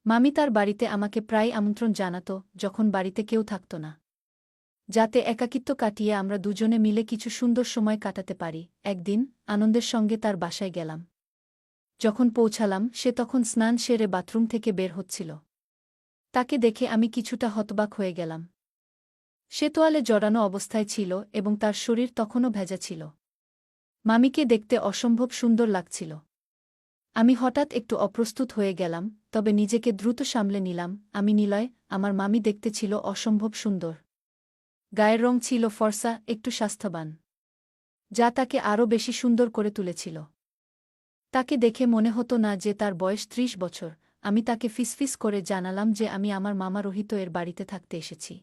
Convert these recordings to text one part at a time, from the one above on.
মামি তার বাড়িতে আমাকে প্রায় আমন্ত্রণ জানাত যখন বাড়িতে কেউ থাকত না, যাতে একাকিত্ব কাটিয়ে আমরা দুজনে মিলে কিছু সুন্দর সময় কাটাতে পারি। একদিন আনন্দের সঙ্গে তার বাসায় গেলাম। যখন পৌঁছালাম সে তখন স্নান সেরে বাথরুম থেকে বের হচ্ছিল। তাকে দেখে আমি কিছুটা হতবাক হয়ে গেলাম। সে তোয়ালে জড়ানো অবস্থায় ছিল এবং তার শরীর তখনও ভেজা ছিল। মামিকে দেখতে অসম্ভব সুন্দর লাগছিল। আমি হঠাৎ একটু অপ্রস্তুত হয়ে গেলাম, তবে নিজেকে দ্রুত সামলে নিলাম। আমি নিলয়, আমার মামি দেখতে ছিল অসম্ভব সুন্দর। গায়ের রং ছিল ফর্সা, একটু স্বাস্থ্যবান, যা তাকে আরও বেশি সুন্দর করে তুলেছিল। তাকে দেখে মনে হতো না যে তার বয়স ৩০ বছর। আমি তাকে ফিসফিস করে জানালাম যে আমি আমার মামা রোহিত এর বাড়িতে থাকতে এসেছি।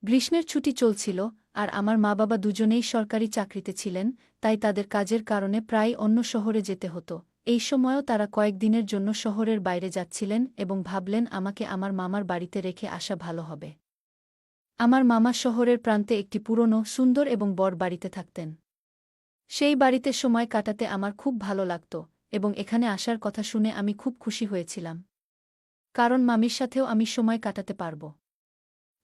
গ্রীষ্মের ছুটি চলছিল, আর আমার মা বাবা দুজনেই সরকারি চাকরিতে ছিলেন, তাই তাদের কাজের কারণে প্রায় অন্য শহরে যেতে হতো। এই সময়ও তারা কয়েকদিনের জন্য শহরের বাইরে যাচ্ছিলেন এবং ভাবলেন আমাকে আমার মামার বাড়িতে রেখে আসা ভালো হবে। আমার মামা শহরের প্রান্তে একটি পুরনো, সুন্দর এবং বড় বাড়িতে থাকতেন। সেই বাড়িতে সময় কাটাতে আমার খুব ভালো লাগত এবং এখানে আসার কথা শুনে আমি খুব খুশি হয়েছিলাম, কারণ মামির সাথেও আমি সময় কাটাতে পারব।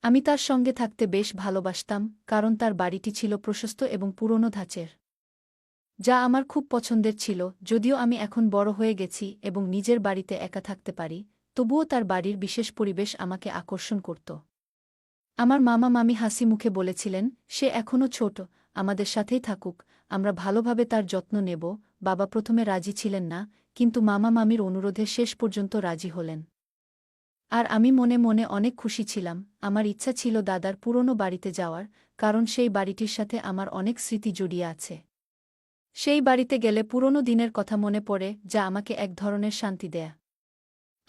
আমি তার সঙ্গে থাকতে বেশ ভালোবাসতাম, কারণ তার বাড়িটি ছিল প্রশস্ত এবং পুরনো ধাঁচের, যা আমার খুব পছন্দের ছিল। যদিও আমি এখন বড় হয়ে গেছি এবং নিজের বাড়িতে একা থাকতে পারি, তবুও তার বাড়ির বিশেষ পরিবেশ আমাকে আকর্ষণ করত। আমার মামা মামি হাসি মুখে বলেছিলেন, সে এখনও ছোট, আমাদের সাথেই থাকুক, আমরা ভালোভাবে তার যত্ন নেব। বাবা প্রথমে রাজি ছিলেন না, কিন্তু মামা মামির অনুরোধে শেষ পর্যন্ত রাজি হলেন। আর আমি মনে মনে অনেক খুশি ছিলাম। আমার ইচ্ছা ছিল দাদার পুরনো বাড়িতে যাওয়ার, কারণ সেই বাড়িটির সাথে আমার অনেক স্মৃতি জড়িয়ে আছে। সেই বাড়িতে গেলে পুরনো দিনের কথা মনে পড়ে, যা আমাকে এক ধরনের শান্তি দেয়।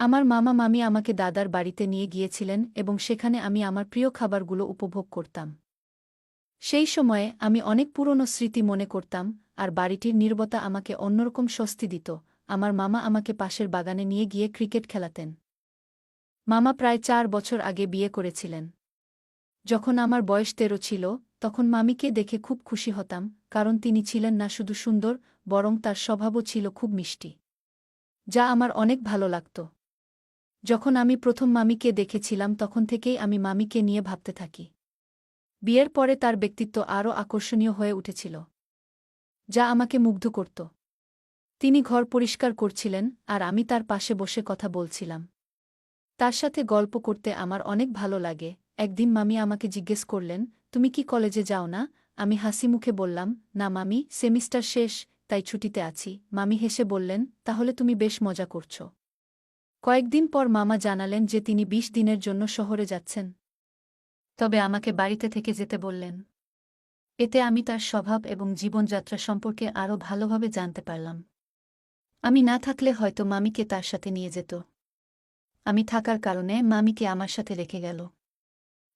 আমার মামা মামি আমাকে দাদার বাড়িতে নিয়ে গিয়েছিলেন এবং সেখানে আমি আমার প্রিয় খাবারগুলো উপভোগ করতাম। সেই সময়ে আমি অনেক পুরনো স্মৃতি মনে করতাম, আর বাড়িটির নীরবতা আমাকে অন্যরকম স্বস্তি দিত। আমার মামা আমাকে পাশের বাগানে নিয়ে গিয়ে ক্রিকেট খেলাতেন। মামা প্রায় ৪ বছর আগে বিয়ে করেছিলেন। যখন আমার বয়স ১৩ ছিল, তখন মামিকে দেখে খুব খুশি হতাম, কারণ তিনি ছিলেন না শুধু সুন্দর, বরং তার স্বভাবও ছিল খুব মিষ্টি, যা আমার অনেক ভালো লাগত। যখন আমি প্রথম মামিকে দেখেছিলাম তখন থেকেই আমি মামিকে নিয়ে ভাবতে থাকি। বিয়ের পরে তার ব্যক্তিত্ব আরও আকর্ষণীয় হয়ে উঠেছিল, যা আমাকে মুগ্ধ করত। তিনি ঘর পরিষ্কার করছিলেন, আর আমি তার পাশে বসে কথা বলছিলাম। তার সাথে গল্প করতে আমার অনেক ভালো লাগে। একদিন মামি আমাকে জিজ্ঞেস করলেন, তুমি কি কলেজে যাও না? আমি হাসি মুখে বললাম, না মামি, সেমিস্টার শেষ, তাই ছুটিতে আছি। মামি হেসে বললেন, তাহলে তুমি বেশ মজা করছ। কয়েকদিন পর মামা জানালেন যে তিনি ২০ দিনের জন্য শহরে যাচ্ছেন, তবে আমাকে বাড়িতে থেকে যেতে বললেন। এতে আমি তার স্বভাব এবং জীবনযাত্রা সম্পর্কে আরও ভালোভাবে জানতে পারলাম। আমি না থাকলে হয়তো মামিকে তার সাথে নিয়ে যেত। আমি থাকার কারণে মামিকে আমার সাথে রেখে গেল,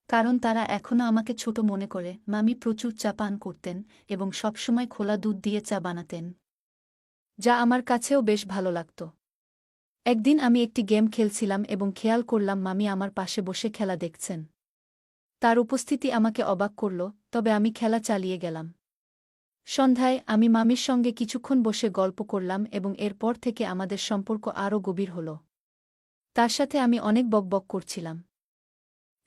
কারণ তারা এখনও আমাকে ছোট মনে করে। মামি প্রচুর চা পান করতেন এবং সবসময় খোলা দুধ দিয়ে চা বানাতেন, যা আমার কাছেও বেশ ভালো লাগত। একদিন আমি একটি গেম খেলছিলাম এবং খেয়াল করলাম মামি আমার পাশে বসে খেলা দেখছেন। তার উপস্থিতি আমাকে অবাক করল, তবে আমি খেলা চালিয়ে গেলাম। সন্ধ্যায় আমি মামির সঙ্গে কিছুক্ষণ বসে গল্প করলাম এবং এরপর থেকে আমাদের সম্পর্ক আরও গভীর হল। তার সাথে আমি অনেক বকবক করছিলাম।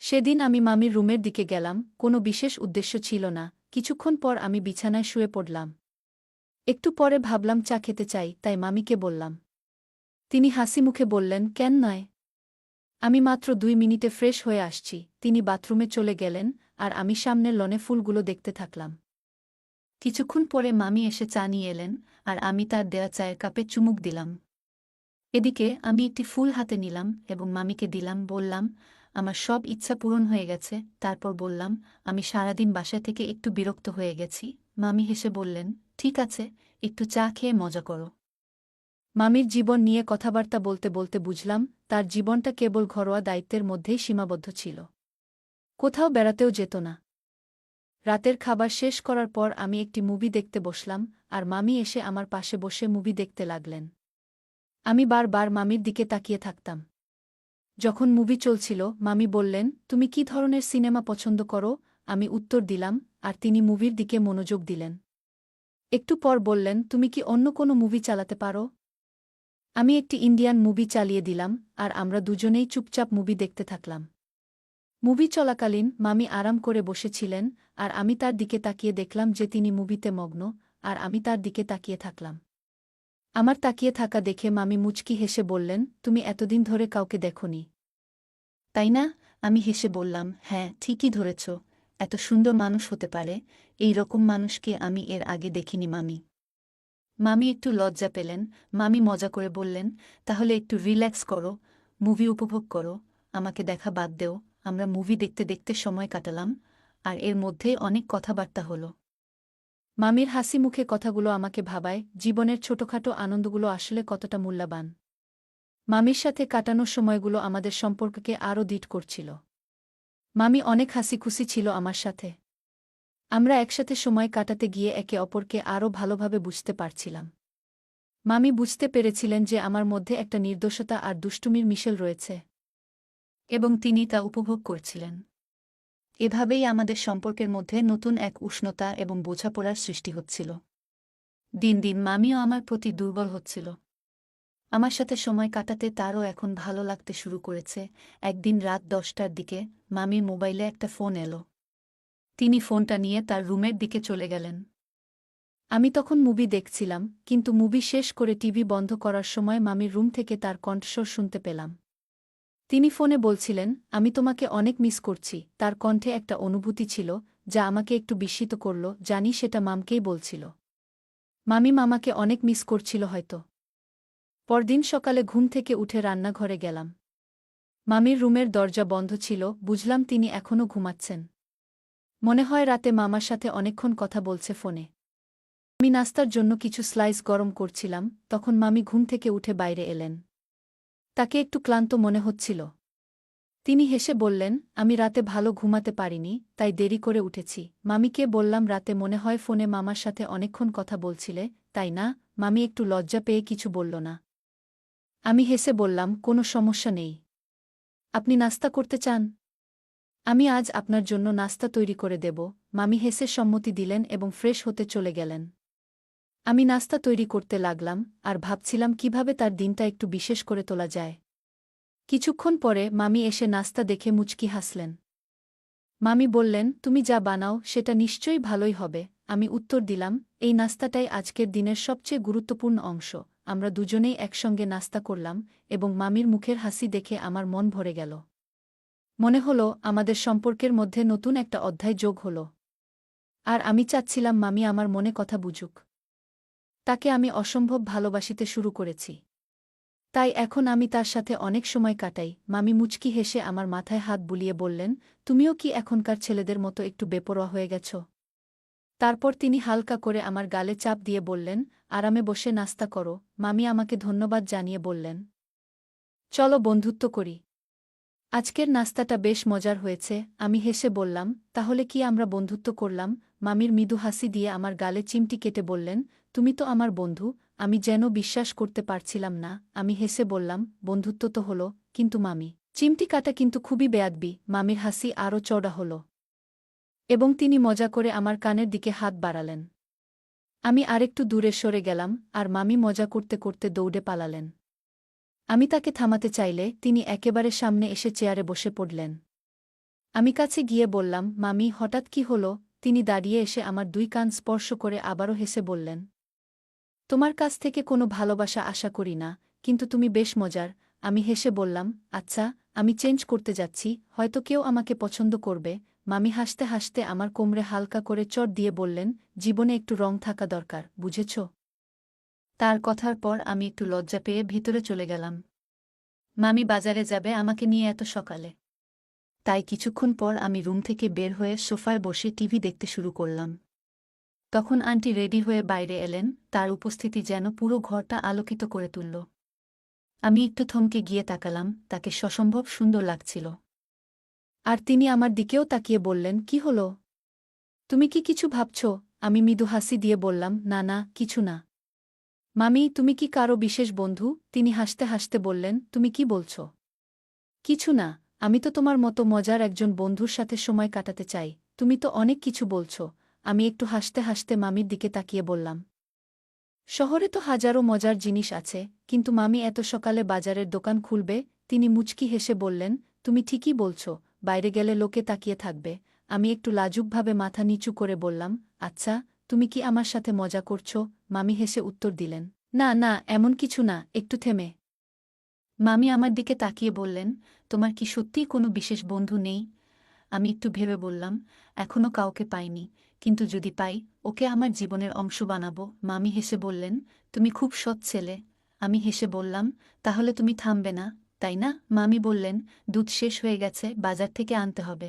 সেদিন আমি মামির রুমের দিকে গেলাম, কোনো বিশেষ উদ্দেশ্য ছিল না। কিছুক্ষণ পর আমি বিছানায় শুয়ে পড়লাম। একটু পরে ভাবলাম চা খেতে চাই, তাই মামিকে বললাম। তিনি হাসি মুখে বললেন, কেন নয়? আমি মাত্র ২ মিনিটে ফ্রেশ হয়ে আসছি। তিনি বাথরুমে চলে গেলেন, আর আমি সামনের লনে ফুলগুলো দেখতে থাকলাম। কিছুক্ষণ পরে মামি এসে চা নিয়ে এলেন, আর আমি তার দেয়া চায়ের কাপে চুমুক দিলাম। এদিকে আমি একটি ফুল হাতে নিলাম এবং মামিকে দিলাম। বললাম, আমার সব ইচ্ছা পূরণ হয়ে গেছে। তারপর বললাম, আমি সারাদিন বাসা থেকে একটু বিরক্ত হয়ে গেছি। মামি হেসে বললেন, ঠিক আছে, একটু চা খেয়ে মজা করো। মামির জীবন নিয়ে কথাবার্তা বলতে বলতে বুঝলাম, তার জীবনটা কেবল ঘরোয়া দায়িত্বের মধ্যেই সীমাবদ্ধ ছিল। কোথাও বেড়াতেও যেত না। রাতের খাবার শেষ করার পর আমি একটি মুভি দেখতে বসলাম, আর মামি এসে আমার পাশে বসে মুভি দেখতে লাগলেন। আমি বারবার মামির দিকে তাকিয়ে থাকতাম। যখন মুভি চলছিল, মামি বললেন, তুমি কি ধরনের সিনেমা পছন্দ করো? আমি উত্তর দিলাম, আর তিনি মুভির দিকে মনোযোগ দিলেন। একটু পর বললেন, তুমি কি অন্য কোনো মুভি চালাতে পারো? আমি একটি ইন্ডিয়ান মুভি চালিয়ে দিলাম আর আমরা দুজনেই চুপচাপ মুভি দেখতে থাকলাম। মুভি চলাকালীন মামি আরাম করে বসেছিলেন আর আমি তার দিকে তাকিয়ে দেখলাম যে তিনি মুভিতে মগ্ন, আর আমি তার দিকে তাকিয়ে থাকলাম। আমার তাকিয়ে থাকা দেখে মামি মুচকি হেসে বললেন, তুমি এতদিন ধরে কাউকে দেখোনি, তাই না? আমি হেসে বললাম, হ্যাঁ, ঠিকই ধরেছ, এত সুন্দর মানুষ হতে পারে, এই রকম মানুষকে আমি এর আগে দেখিনি মামি। মামি একটু লজ্জা পেলেন। মামি মজা করে বললেন, তাহলে একটু রিল্যাক্স করো, মুভি উপভোগ করো, আমাকে দেখা বাদ দেও। আমরা মুভি দেখতে দেখতে সময় কাটালাম, আর এর মধ্যেই অনেক কথাবার্তা হলো। মামির হাসি মুখে কথাগুলো আমাকে ভাবায় জীবনের ছোটখাটো আনন্দগুলো আসলে কতটা মূল্যবান। মামির সাথে কাটানো সময়গুলো আমাদের সম্পর্ককে আরও দৃঢ় করছিল। মামি অনেক হাসিখুশি ছিল আমার সাথে। আমরা একসাথে সময় কাটাতে গিয়ে একে অপরকে আরও ভালোভাবে বুঝতে পারছিলাম। মামি বুঝতে পেরেছিলেন যে আমার মধ্যে একটা নির্দোষতা আর দুষ্টুমির মিশেল রয়েছে, এবং তিনি তা উপভোগ করছিলেন। এভাবেই আমাদের সম্পর্কের মধ্যে নতুন এক উষ্ণতা এবং বোঝাপড়ার সৃষ্টি হচ্ছিল। দিন দিন মামিও আমার প্রতি দুর্বল হচ্ছিল। আমার সাথে সময় কাটাতে তারও এখন ভালো লাগতে শুরু করেছে। একদিন রাত 10টার দিকে মামির মোবাইলে একটা ফোন এলো। তিনি ফোনটা নিয়ে তার রুমের দিকে চলে গেলেন। আমি তখন মুভি দেখছিলাম, কিন্তু মুভি শেষ করে টিভি বন্ধ করার সময় মামির রুম থেকে তার কণ্ঠস্বর শুনতে পেলাম। তিনি ফোনে বলছিলেন, আমি তোমাকে অনেক মিস করছি। তার কণ্ঠে একটা অনুভূতি ছিল যা আমাকে একটু বিস্মিত করল। জানি সেটা মামকেই বলছিল। মামি মামাকে অনেক মিস করছিল হয়তো। পরদিন সকালে ঘুম থেকে উঠে রান্নাঘরে গেলাম। মামির রুমের দরজা বন্ধ ছিল। বুঝলাম তিনি এখনও ঘুমাচ্ছেন। মনে হয় রাতে মামার সাথে অনেকক্ষণ কথা বলছে ফোনে। আমি নাস্তার জন্য কিছু স্লাইস গরম করছিলাম, তখন মামি ঘুম থেকে উঠে বাইরে এলেন। তাকে একটু ক্লান্ত মনে হচ্ছিল। তিনি হেসে বললেন, আমি রাতে ভালো ঘুমাতে পারিনি, তাই দেরি করে উঠেছি। মামিকে বললাম, রাতে মনে হয় ফোনে মামার সাথে অনেকক্ষণ কথা বলছিলে, তাই না? মামি একটু লজ্জা পেয়ে কিছু বলল না। আমি হেসে বললাম, কোনো সমস্যা নেই। আপনি নাস্তা করতে চান? আমি আজ আপনার জন্য নাস্তা তৈরি করে দেব। মামি হেসে সম্মতি দিলেন এবং ফ্রেশ হতে চলে গেলেন। আমি নাস্তা তৈরি করতে লাগলাম আর ভাবছিলাম কিভাবে তার দিনটা একটু বিশেষ করে তোলা যায়। কিছুক্ষণ পরে মামি এসে নাস্তা দেখে মুচকি হাসলেন। মামি বললেন, তুমি যা বানাও সেটা নিশ্চয়ই ভালোই হবে। আমি উত্তর দিলাম, এই নাস্তাটাই আজকের দিনের সবচেয়ে গুরুত্বপূর্ণ অংশ। আমরা দুজনেই একসঙ্গে নাস্তা করলাম এবং মামির মুখের হাসি দেখে আমার মন ভরে গেল। মনে হলো আমাদের সম্পর্কের মধ্যে নতুন একটা অধ্যায় যোগ হল। আর আমি চাচ্ছিলাম মামি আমার মনে কথা বুঝুক। তাকে আমি অসম্ভব ভালোবাসিতে শুরু করেছি। তাই এখন আমি তার সাথে অনেক সময় কাটাই। মামি মুচকি হেসে আমার মাথায় হাত বুলিয়ে বললেন, তুমিও কি এখনকার ছেলেদের মতো একটু বেপরোয়া হয়ে গেছ? তারপর তিনি হালকা করে আমার গালে চাপ দিয়ে বললেন, আরামে বসে নাস্তা করো। মামি আমাকে ধন্যবাদ জানিয়ে বললেন, চলো বন্ধুত্ব করি। আজকের নাস্তাটা বেশ মজার হয়েছে। আমি হেসে বললাম, তাহলে কি আমরা বন্ধুত্ব করলাম? মামির মৃদু হাসি দিয়ে আমার গালে চিমটি কেটে বললেন, তুমি তো আমার বন্ধু। আমি যেন বিশ্বাস করতে পারছিলাম না। আমি হেসে বললাম, বন্ধুত্ব তো হলো, কিন্তু মামি। চিমটি কাটা কিন্তু খুবই বেয়াদবি। মামির হাসি আরও চওড়া হল এবং তিনি মজা করে আমার কানের দিকে হাত বাড়ালেন। আমি আরেকটু দূরে সরে গেলাম আর মামি মজা করতে করতে দৌড়ে পালালেন। আমি তাকে থামাতে চাইলে তিনি একেবারে সামনে এসে চেয়ারে বসে পড়লেন। আমি কাছে গিয়ে বললাম, মামি, হঠাৎ কি হলো? তিনি দাঁড়িয়ে এসে আমার 2 কান স্পর্শ করে আবারও হেসে বললেন, তোমার কাছ থেকে কোনো ভালোবাসা আশা করি না, কিন্তু তুমি বেশ মজার। আমি হেসে বললাম, আচ্ছা, আমি চেঞ্জ করতে যাচ্ছি, হয়তো কেউ আমাকে পছন্দ করবে। মামি হাসতে হাসতে আমার কোমরে হালকা করে চড় দিয়ে বললেন, জীবনে একটু রং থাকা দরকার, বুঝেছ? তার কথার পর আমি একটু লজ্জা পেয়ে ভিতরে চলে গেলাম। মামি বাজারে যাবে আমাকে নিয়ে এত সকালে। তাই কিছুক্ষণ পর আমি রুম থেকে বের হয়ে সোফায় বসে টিভি দেখতে শুরু করলাম। তখন আন্টি রেডি হয়ে বাইরে এলেন। তার উপস্থিতি যেন পুরো ঘরটা আলোকিত করে তুলল। আমি একটু থমকে গিয়ে তাকালাম, তাকে সসম্ভব সুন্দর লাগছিল। আর তিনি আমার দিকেও তাকিয়ে বললেন, কি হলো? তুমি কি কিছু ভাবছ? আমি মৃদু হাসি দিয়ে বললাম, না না, কিছু না। মামি, তুমি কি কারো বিশেষ বন্ধু? তিনি হাসতে হাসতে বললেন, তুমি কি বলছ? কিছু না, আমি তো তোমার মতো মজার একজন বন্ধুর সাথে সময় কাটাতে চাই। তুমি তো অনেক কিছু বলছ। আমি একটু হাসতে হাসতে মামির দিকে তাকিয়ে বললাম, শহরে তো হাজারো মজার জিনিস আছে, কিন্তু মামি এত সকালে বাজারের দোকান খুলবে? তিনি মুচকি হেসে বললেন, তুমি ঠিকই বলছ, বাইরে গেলে লোকে তাকিয়ে থাকবে। আমি একটু লাজুকভাবে মাথা নিচু করে বললাম, আচ্ছা, তুমি কি আমার সাথে মজা করছ? মামি হেসে উত্তর দিলেন, না না, এমন কিছু না, একটু থেমে। মামি আমার দিকে তাকিয়ে বললেন, তোমার কি সত্যিই কোনো বিশেষ বন্ধু নেই? আমি একটু ভেবে বললাম, এখনও কাউকে পাইনি, কিন্তু যদি পাই, ওকে আমার জীবনের অংশ বানাবো। মামি হেসে বললেন, তুমি খুব সৎ ছেলে। আমি হেসে বললাম, তাহলে তুমি থামবে না, তাই না? মামি বললেন, দুধ শেষ হয়ে গেছে, বাজার থেকে আনতে হবে।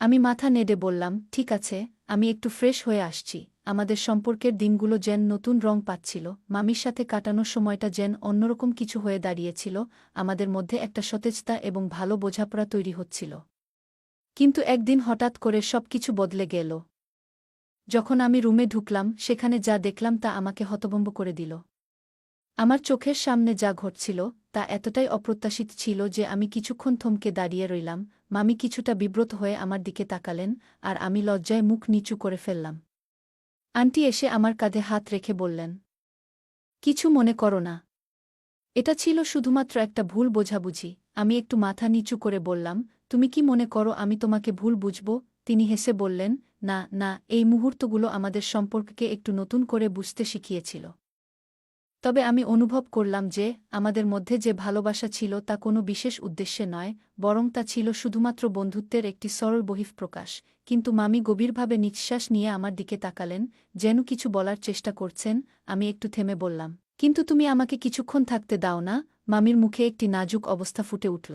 আমি মাথা নেড়ে বললাম, ঠিক আছে, আমি একটু ফ্রেশ হয়ে আসছি। আমাদের সম্পর্কের দিনগুলো যেন নতুন রং পাচ্ছিল, মামির সাথে কাটানোর সময়টা যেন অন্যরকম কিছু হয়ে দাঁড়িয়েছিল, আমাদের মধ্যে একটা সতেজতা এবং ভালো বোঝাপড়া তৈরি হচ্ছিল। কিন্তু একদিন হঠাৎ করে সবকিছু বদলে গেল। যখন আমি রুমে ঢুকলাম, সেখানে যা দেখলাম তা আমাকে হতভম্ব করে দিল। আমার চোখের সামনে যা ঘটছিল তা এতটাই অপ্রত্যাশিত ছিল যে আমি কিছুক্ষণ থমকে দাঁড়িয়ে রইলাম। মামি কিছুটা বিব্রত হয়ে আমার দিকে তাকালেন, আর আমি লজ্জায় মুখ নিচু করে ফেললাম। আন্টি এসে আমার কাঁধে হাত রেখে বললেন, কিছু মনে করো না, এটা ছিল শুধুমাত্র একটা ভুল বোঝাবুঝি। আমি একটু মাথা নিচু করে বললাম, তুমি কি মনে করো আমি তোমাকে ভুল বুঝব? তিনি হেসে বললেন, না না, এই মুহূর্তগুলো আমাদের সম্পর্ককে একটু নতুন করে বুঝতে শিখিয়েছিল। তবে আমি অনুভব করলাম যে আমাদের মধ্যে যে ভালোবাসা ছিল তা কোনো বিশেষ উদ্দেশ্যে নয়, বরং তা ছিল শুধুমাত্র বন্ধুত্বের একটি সরল বহিঃপ্রকাশ। কিন্তু মামি গভীরভাবে নিঃশ্বাস নিয়ে আমার দিকে তাকালেন, যেন কিছু বলার চেষ্টা করছেন। আমি একটু থেমে বললাম, কিন্তু তুমি আমাকে কিছুক্ষণ থাকতে দাও না? মামির মুখে একটি নাজুক অবস্থা ফুটে উঠল।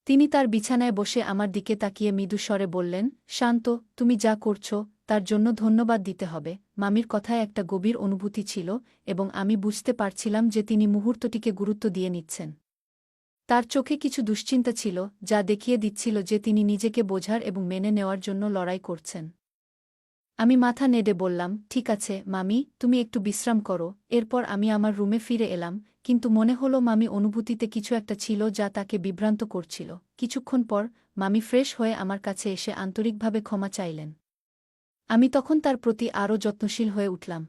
তিনি তার বিছানায় বসে আমার দিকে তাকিয়ে মৃদু স্বরে বললেন, শান্ত, তুমি যা করছ তার জন্য ধন্যবাদ দিতে হবে। মামির কথায় একটা গভীর অনুভূতি ছিল, এবং আমি বুঝতে পারছিলাম যে তিনি মুহূর্তটিকে গুরুত্ব দিয়ে নিচ্ছেন। তার চোখে কিছু দুশ্চিন্তা ছিল, যা দেখিয়ে দিচ্ছিল যে তিনি নিজেকে বোঝার এবং মেনে নেওয়ার জন্য লড়াই করছেন। আমি মাথা নেড়ে বললাম, ঠিক আছে মামি, তুমি একটু বিশ্রাম করো। এরপর আমি আমার রুমে ফিরে এলাম, কিন্তু মনে হলো মামি অনুভূতিতে কিছু একটা ছিল যা তাকে বিভ্রান্ত করছিল। কিছুক্ষণ পর মামি ফ্রেশ হয়ে আমার কাছে এসে আন্তরিকভাবে ক্ষমা চাইলেন। আমি তখন তার প্রতি আরও যত্নশীল হয়ে উঠলাম।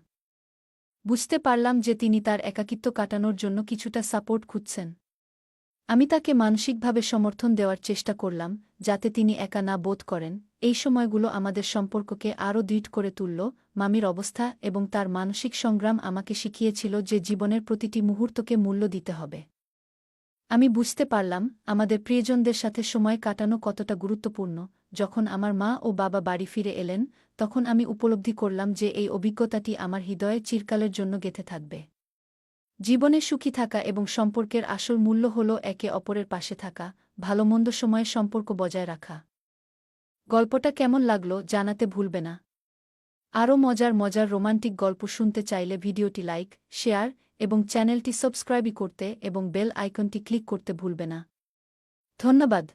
বুঝতে পারলাম যে তিনি তার একাকিত্ব কাটানোর জন্য কিছুটা সাপোর্ট খুঁজছেন। আমি তাকে মানসিকভাবে সমর্থন দেওয়ার চেষ্টা করলাম, যাতে তিনি একা না বোধ করেন। এই সময়গুলো আমাদের সম্পর্ককে আরও দৃঢ় করে তুলল। মামির অবস্থা এবং তার মানসিক সংগ্রাম আমাকে শিখিয়েছিল যে জীবনের প্রতিটি মুহূর্তকে মূল্য দিতে হবে। আমি বুঝতে পারলাম আমাদের প্রিয়জনদের সাথে সময় কাটানো কতটা গুরুত্বপূর্ণ। যখন আমার মা ও বাবা বাড়ি ফিরে এলেন, তখন আমি উপলব্ধি করলাম যে এই অভিজ্ঞতাটি আমার হৃদয়ে চিরকালের জন্য গেঁথে থাকবে। জীবনে সুখী থাকা এবং সম্পর্কের আসল মূল্য হল একে অপরের পাশে থাকা, ভালোমন্দ সময়ে সম্পর্ক বজায় রাখা। গল্পটা কেমন লাগলো জানাতে ভুলবে না। আরও মজার মজার রোমান্টিক গল্প শুনতে চাইলে ভিডিওটি লাইক, শেয়ার এবং চ্যানেলটি সাবস্ক্রাইব করতে এবং বেল আইকনটি ক্লিক করতে ভুলবে না। ধন্যবাদ।